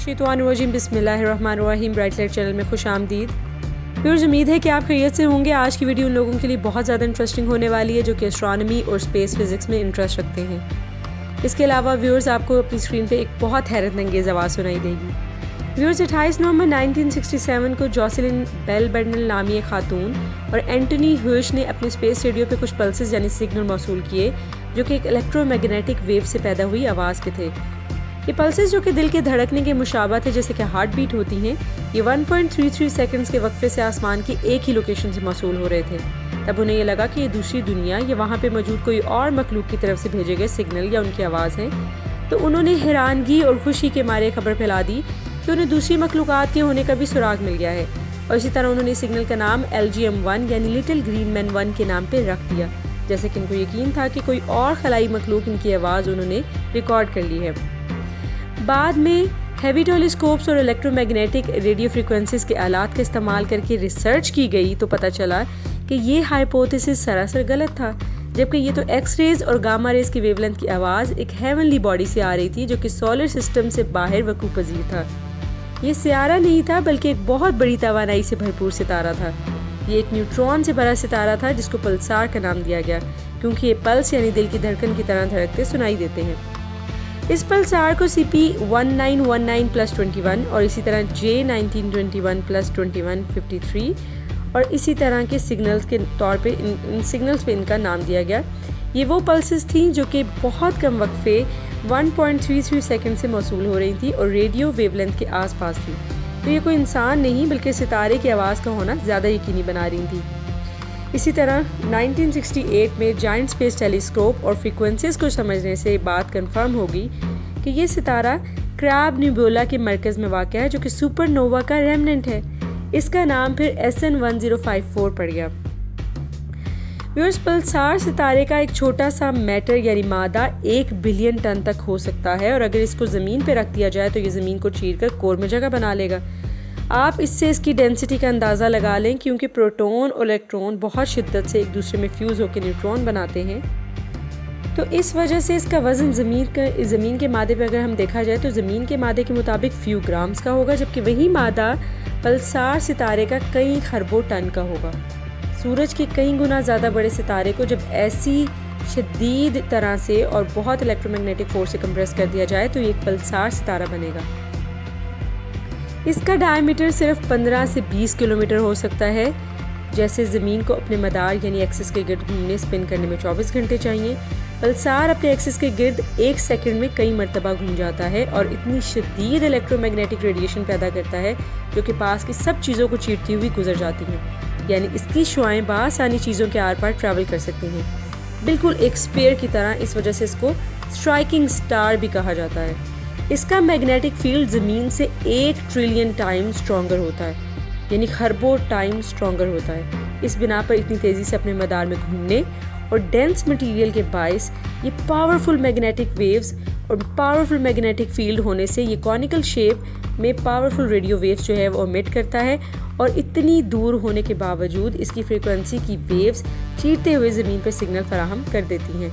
मिनश्शैतानिर्रजीम बिस्मिल्लाहिर्रहमानिर्रहीम। Bright light channel में खुश आमदीद। व्यूअर्स, उम्मीद है कि आप खैरियत से होंगे। आज की वीडियो उन लोगों के लिए बहुत ज़्यादा इंटरेस्टिंग होने वाली है जो कि एस्ट्रोनॉमी और स्पेस फिज़िक्स में इंटरेस्ट रखते हैं। इसके अलावा व्यूअर्स आपको अपनी स्क्रीन पे एक बहुत हैरत अंगेज़ आवाज़ सुनाई देगी। व्यूअर्स, 28 नवंबर 1967 को जॉसलिन बेल बर्नल नामी एक खातून और एंटनी ह्यूश ने अपने स्पेस रेडियो पे कुछ पल्सेस यानी सिग्नल मौसूल किए जो कि एक इलेक्ट्रोमैग्नेटिक वेव से पैदा हुई आवाज़ के थे। ये पल्सेस जो कि दिल के धड़कने के मुशाबा थे जैसे कि हार्ट बीट होती हैं, ये 1.33 सेकंड्स के वक्फे से आसमान की एक ही लोकेशन से मौसूल हो रहे थे। तब उन्हें ये लगा कि ये दूसरी दुनिया या वहाँ पे मौजूद कोई और मखलूक की तरफ से भेजे गए सिग्नल या उनकी आवाज़ है। तो उन्होंने हैरानगी और खुशी के मारे खबर फैला दी कि उन्हें दूसरी मखलूक़ात के होने का भी सुराग मिल गया है। और इसी तरह उन्होंने सिग्नल का नाम LGM-1 यानी लिटिल ग्रीन मैन 1 के नाम पर रख दिया, जैसे कि इनको यकीन था कि कोई और खलाई मखलूक इनकी आवाज़ उन्होंने रिकॉर्ड कर ली है। बाद में हैवी टेलीस्कोप्स और इलेक्ट्रोमैग्नेटिक रेडियो फ्रीक्वेंसीज के आलात का इस्तेमाल करके रिसर्च की गई तो पता चला कि ये हाइपोथेसिस सरासर गलत था, जबकि ये तो एक्स रेज और गामा रेज की वेवलेंथ की आवाज़ एक हेवनली बॉडी से आ रही थी जो कि सोलर सिस्टम से बाहर वकूफ़ पजीर था। ये सियारा नहीं था बल्कि एक बहुत बड़ी तवानाई से भरपूर सितारा था। ये एक न्यूट्रॉन से भरा सितारा था जिसको पल्सार का नाम दिया गया क्योंकि ये पल्स यानी दिल की धड़कन की तरह धड़कते सुनाई देते हैं। इस पल्सार को CP1919+21 और इसी तरह J1921+2153 और इसी तरह के सिग्नल्स के तौर पे इन सिग्नल्स पे इनका नाम दिया गया। ये वो पल्सेस थी जो कि बहुत कम वक्फे 1.33 सेकंड से मौसूल हो रही थी और रेडियो वेवलेंथ के आसपास थी। तो ये कोई इंसान नहीं बल्कि सितारे की आवाज़ का होना ज़्यादा यकीनी बना रही थी। इसी तरह 1968 में जायंट स्पेस टेलीस्कोप और फ्रीक्वेंसीज को समझने से बात कंफर्म होगी कि ये सितारा क्रैब नेबुला के मरकज़ में वाक़ है जो कि सुपरनोवा का रेमनेंट है। इसका नाम फिर SN1054 पड़ गया। व्यूअर्स, पल्सार सितारे का एक छोटा सा मैटर यानी मादा 1 बिलियन टन तक हो सकता है और अगर इसको ज़मीन पर रख दिया जाए तो ये ज़मीन को चीर कर कोर में जगह बना लेगा। आप इससे इसकी डेंसिटी का अंदाज़ा लगा लें क्योंकि प्रोटॉन और इलेक्ट्रॉन बहुत शिद्दत से एक दूसरे में फ्यूज़ होकर न्यूट्रॉन बनाते हैं। तो इस वजह से इसका वज़न ज़मीन के मादे पर अगर हम देखा जाए तो ज़मीन के मादे के मुताबिक फ्यू ग्राम्स का होगा, जबकि वही मादा पल्सार सितारे का कई खरबों टन का होगा। सूरज के कई गुना ज़्यादा बड़े सितारे को जब ऐसी शदीद तरह से और बहुत इलेक्ट्रोमैग्नेटिक फोर्स से कंप्रेस कर दिया जाए तो ये एक पल्सार सितारा बनेगा। इसका डायमीटर सिर्फ 15 से 20 किलोमीटर हो सकता है। जैसे ज़मीन को अपने मदार यानी एक्सिस के गिर्द घूमने स्पिन करने में 24 घंटे चाहिए, पल्सार अपने एक्सिस के गिर्द 1 सेकंड में कई मरतबा घूम जाता है और इतनी शदीद इलेक्ट्रोमैग्नेटिक रेडिएशन पैदा करता है जो कि पास की सब चीज़ों को चीरती हुई गुजर जाती हैं, यानी इसकी शुआएं बासानी चीज़ों के आर पार ट्रैवल कर सकती हैं, बिल्कुल एक स्पेयर की तरह। इस वजह से इसको स्ट्राइकिंग स्टार भी कहा जाता है। इसका मैग्नेटिक फील्ड ज़मीन से 1 ट्रिलियन टाइम स्ट्रॉन्गर होता है, यानी खरबों टाइम स्ट्रॉन्गर होता है। इस बिना पर इतनी तेज़ी से अपने मदार में घूमने और डेंस मटेरियल के बायस ये पावरफुल मैग्नेटिक वेव्स और पावरफुल मैग्नेटिक फील्ड होने से ये कॉनिकल शेप में पावरफुल रेडियो वेव्स जो है वो एमिट करता है और इतनी दूर होने के बावजूद इसकी फ्रीक्वेंसी की वेव्स चीरते हुए ज़मीन पर सिग्नल फराहम कर देती हैं।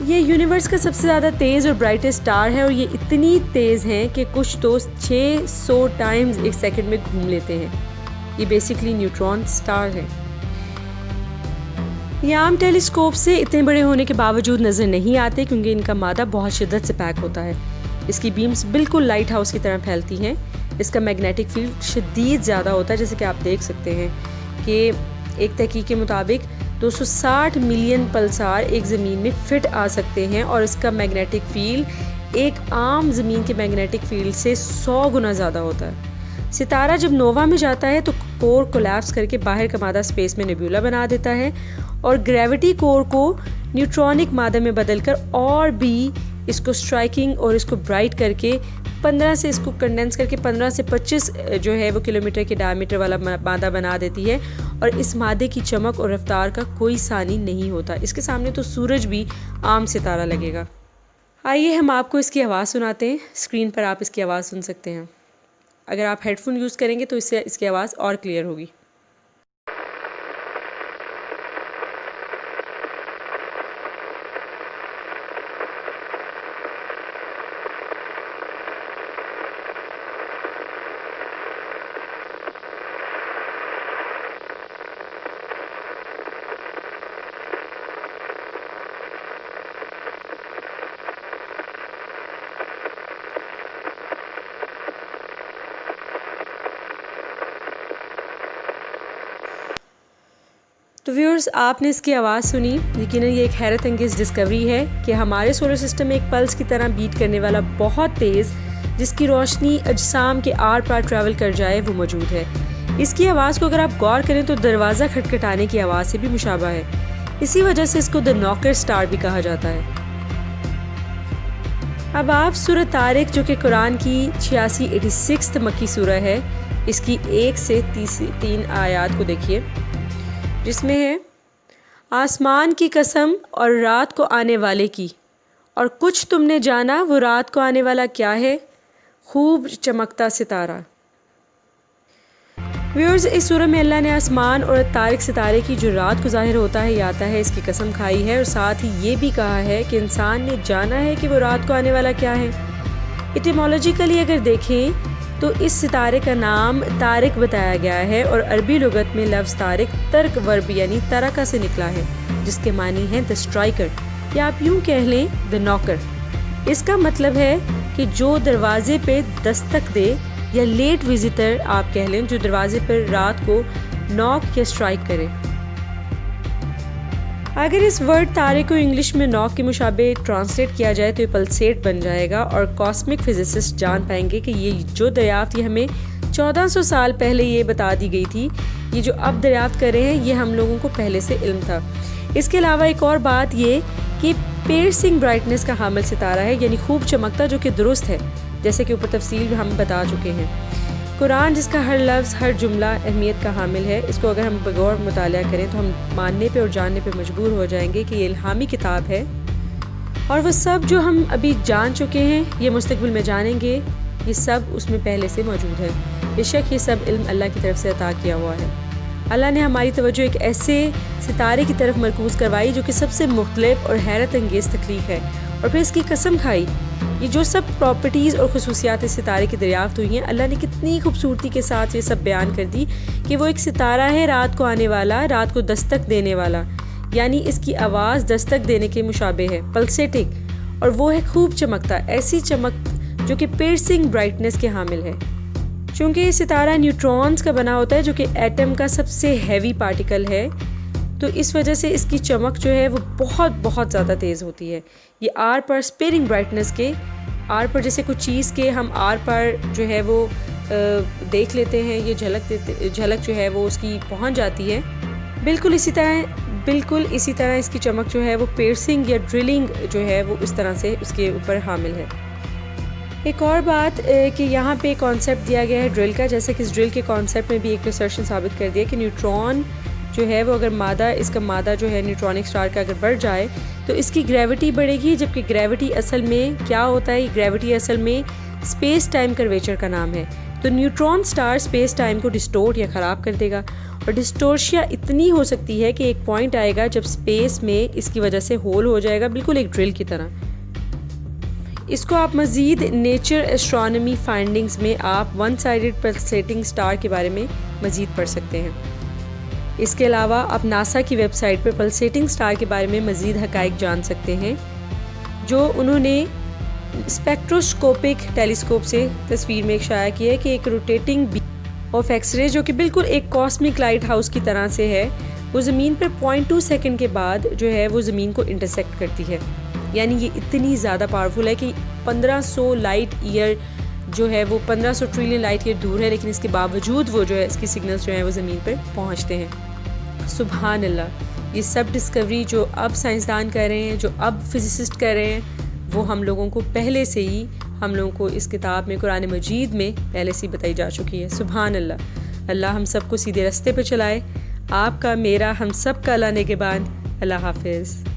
ये यूनिवर्स का सबसे ज़्यादा तेज़ और ब्राइटेस्ट स्टार है और ये इतनी तेज़ हैं कि कुछ तो 600 टाइम्स एक सेकंड में घूम लेते हैं। ये बेसिकली न्यूट्रॉन स्टार है। ये आम टेलीस्कोप से इतने बड़े होने के बावजूद नज़र नहीं आते क्योंकि इनका मादा बहुत शिद्दत से पैक होता है। इसकी बीम्स बिल्कुल लाइट हाउस की तरह फैलती हैं। इसका मैग्नेटिक फील्ड शदीद ज़्यादा होता है, जैसे कि आप देख सकते हैं कि एक तहकीक के मुताबिक 260 मिलियन पल्सार एक ज़मीन में फिट आ सकते हैं और इसका मैग्नेटिक फील्ड एक आम ज़मीन के मैग्नेटिक फील्ड से 100 गुना ज़्यादा होता है। सितारा जब नोवा में जाता है तो कोर कोलैप्स करके बाहर का मादा स्पेस में नेबुला बना देता है और ग्रेविटी कोर को न्यूट्रॉनिक मादा में बदलकर और भी इसको स्ट्राइकिंग और इसको ब्राइट करके 15 से इसको कंडेंस करके 15 से 25 जो है वो किलोमीटर के डायमीटर वाला मादा बना देती है और इस मादे की चमक और रफ्तार का कोई सानी नहीं होता। इसके सामने तो सूरज भी आम सितारा लगेगा। आइए हम आपको इसकी आवाज़ सुनाते हैं। स्क्रीन पर आप इसकी आवाज़ सुन सकते हैं। अगर आप हेडफोन यूज़ करेंगे तो इससे इसकी आवाज़ और क्लियर होगी। तो व्यूअर्स, आपने इसकी आवाज़ सुनी। यकीनन ये एक हैरत अंगेज़ डिस्कवरी है कि हमारे सोलर सिस्टम में एक पल्स की तरह बीट करने वाला बहुत तेज़, जिसकी रोशनी अजसाम के आर पार ट्रैवल कर जाए, वो मौजूद है। इसकी आवाज़ को अगर आप गौर करें तो दरवाज़ा खटखटाने की आवाज़ से भी मुशाबा है। इसी वजह से इसको द नॉकर स्टार भी कहा जाता है। अब आप सूरह तारिक, जो कि कुरान की 86 मक्की सूरह है, इसकी 1 से 3 आयत को देखिए, जिसमें है आसमान की कसम और रात को आने वाले की, और कुछ तुमने जाना वो रात को आने वाला क्या है, खूब चमकता सितारा। व्यूअर्स, इस सूरह में अल्लाह ने आसमान और तारिक सितारे की जो रात को ज़ाहिर होता है या आता है, इसकी कसम खाई है, और साथ ही ये भी कहा है कि इंसान ने जाना है कि वो रात को आने वाला क्या है। इटिमोलॉजिकली अगर देखें तो इस सितारे का नाम तारिक बताया गया है, और अरबी लुगत में लफ्ज़ तारिक तर्क वर्ब यानी तरका से निकला है, जिसके मानी है द स्ट्राइकर, या आप यूँ कह लें द नॉकर। इसका मतलब है कि जो दरवाजे पे दस्तक दे, या लेट विजिटर आप कह लें, जो दरवाजे पर रात को नॉक या स्ट्राइक करे। अगर इस वर्ड तारे को इंग्लिश में नॉक के मुशाबे ट्रांसलेट किया जाए तो ये पल्सेट बन जाएगा, और कॉस्मिक फिजिसिस्ट जान पाएंगे कि ये जो दरियाफ्त ये हमें 1400 साल पहले ये बता दी गई थी, ये जो अब दरियाफ्त कर रहे हैं, ये हम लोगों को पहले से इल्म था। इसके अलावा एक और बात ये कि पियर्सिंग ब्राइटनेस का हामिल सितारा है, यानी खूब चमकता, जो कि दुरुस्त है, जैसे कि ऊपर तफसील हम बता चुके हैं। कुरान, जिसका हर लफ्ज़ हर जुमला अहमियत का हामिल है, इसको अगर हम बगौर मुतालिया करें तो हम मानने पे और जानने पे मजबूर हो जाएंगे कि ये इल्हामी किताब है, और वो सब जो हम अभी जान चुके हैं, ये मुस्तक़बिल में जानेंगे, ये सब उसमें पहले से मौजूद है। बेशक ये सब इल्म अल्लाह की तरफ से अता किया हुआ है। अल्लाह ने हमारी तवज्जो एक ऐसे सितारे की तरफ मरकूज़ करवाई जो कि सबसे मुख्तलिफ और हैरत अंगेज़ तख्लीक है, और फिर इसकी कसम खाई। ये जो सब प्रॉपर्टीज़ और खुसूसियात इस सितारे की दरियाफ्त हुई हैं, अल्लाह ने कितनी खूबसूरती के साथ ये सब बयान कर दी कि वो एक सितारा है रात को आने वाला, रात को दस्तक देने वाला, यानी इसकी आवाज़ दस्तक देने के मुशाबे है, पल्सेटिक, और वो है खूब चमकता, ऐसी चमक जो कि पियर्सिंग ब्राइटनेस के हामिल है। चूँकि ये सितारा न्यूट्रॉन्स का बना होता है, जो कि एटम का सबसे हैवी पार्टिकल है, तो इस वजह से इसकी चमक जो है वो बहुत बहुत ज़्यादा तेज़ होती है। ये आर पर स्पेयरिंग ब्राइटनेस के आर पर, जैसे कुछ चीज़ के हम आर पर जो है वो देख लेते हैं, ये झलक जो है वो उसकी पहुंच जाती है, बिल्कुल इसी तरह इसकी चमक जो है वो पियर्सिंग या ड्रिलिंग जो है वो उस तरह से उसके ऊपर हामिल है। एक और बात कि यहाँ पे कॉन्सेप्ट दिया गया है ड्रिल का, जैसे कि इस ड्रिल के कॉन्सेप्ट में भी एक रिसर्च ने साबित कर दिया कि न्यूट्रॉन जो है वो अगर इसका मादा जो है न्यूट्रॉनिक स्टार का अगर बढ़ जाए तो इसकी ग्रेविटी बढ़ेगी, जबकि ग्रेविटी असल में क्या होता है, ग्रेविटी असल में स्पेस टाइम कर्वेचर का नाम है। तो न्यूट्रॉन स्टार स्पेस टाइम को डिस्टोर्ट या ख़राब कर देगा, और डिस्टोर्शिया इतनी हो सकती है कि एक पॉइंट आएगा जब स्पेस में इसकी वजह से होल हो जाएगा, बिल्कुल एक ड्रिल की तरह। इसको आप मज़ीद नेचर एस्ट्रोनॉमी फाइंडिंग्स में आप वन साइडेड पल्सेटिंग स्टार के बारे में मज़ीद पढ़ सकते हैं। इसके अलावा आप नासा की वेबसाइट पर पल्सेटिंग स्टार के बारे में मज़ीद हक़ाइक़ जान सकते हैं, जो उन्होंने स्पेक्ट्रोस्कोपिक टेलीस्कोप से तस्वीर में शाया की है कि एक रोटेटिंग बीम ऑफ एक्सरे, जो कि बिल्कुल एक कॉस्मिक लाइट हाउस की तरह से है, वो ज़मीन पर 0.2 सेकंड के बाद जो है वो ज़मीन को इंटरसेक्ट करती है। यानी ये इतनी ज़्यादा पावरफुल है कि 1500 लाइट ईयर जो है वो 1500 ट्रिलियन लाइट ईयर दूर है, लेकिन इसके बावजूद वो जो है इसकी सिग्नल्स जो है वो ज़मीन पर पहुँचते हैं। सुभान अल्लाह, ये सब डिस्कवरी जो अब साइंसदान कर रहे हैं, जो अब फिजिसिस्ट कर रहे हैं, वो हम लोगों को पहले से ही हम लोगों को इस किताब में, कुरान मजीद में पहले से ही बताई जा चुकी है। सुभान अल्लाह। अल्लाह हम सबको सीधे रास्ते पर चलाए। आपका, मेरा, हम सब का अल्लाह नेगेबान। अल्लाह हाफिज़।